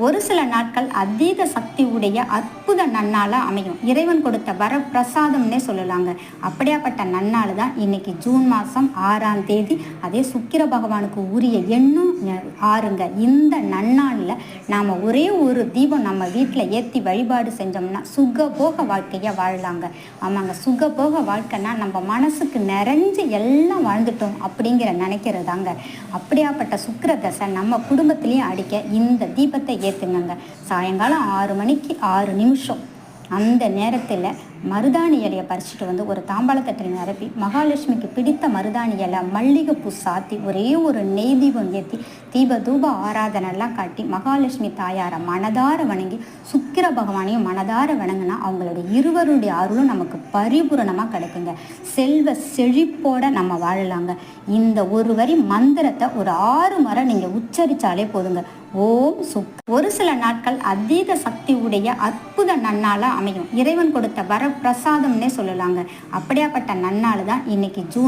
ஒரு சில நாட்கள் அதீத சக்தி உடைய அற்புத நன்னாளா அமையும். இறைவன் கொடுத்த வரப்பிரசாதம்னே சொல்லலாங்க. அப்படியாப்பட்ட நன்னாள் தான் இன்னைக்கு ஜூன் மாதம் 6ஆம் தேதி. அதே சுக்கிர பகவானுக்கு உரிய எண்ணும் 6ங்க. இந்த நன்னாளில் நாம் ஒரே ஒரு தீபம் நம்ம வீட்டில் ஏற்றி வழிபாடு செஞ்சோம்னா சுகபோக வாழ்க்கையை வாழலாங்க. ஆமாங்க, சுகபோக வாழ்க்கைன்னா நம்ம மனசுக்கு நிறைஞ்சு எல்லாம் வாழ்ந்துட்டோம் அப்படிங்கிற நினைக்கிறதாங்க. அப்படியாப்பட்ட சுக்கிர தசை நம்ம குடும்பத்திலையும் அடிக்க இந்த தீபத்தை ஏற்றுங்க. சாயங்காலம் 6 மணிக்கு 6 நிமிஷம் அந்த நேரத்தில் மருதாணி இலையை பறிச்சுட்டு வந்து ஒரு தாம்பாளத்தட்டில் நிரப்பி மகாலட்சுமிக்கு பிடித்த மருதாணி இலை, மல்லிகைப்பூ சாத்தி ஒரே ஒரு நெய் தீபம் ஏற்றி தூப ஆராதனைலாம் காட்டி மகாலட்சுமி தாயாரை மனதார வணங்கி சுக்கிர பகவானையும் மனதார வணங்கினா அவங்களுடைய இருவருடைய அருளும் நமக்கு பரிபூரணமாக கிடைக்குங்க. செல்வ செழிப்போட நம்ம வாழலாங்க. இந்த ஒரு வரி மந்திரத்தை ஒரு 6 முறை நீங்கள் உச்சரித்தாலே போதுங்க. ஓம் ஒரு சில நாட்கள் அதீத சக்தி உடைய அற்புத நன்னாளா அமையும். இறைவன் கொடுத்த வரப்பிரசாதம்னே சொல்லலாங்க. அப்படியாப்பட்ட நன்னாள் தான் இன்னைக்கு ஜூன்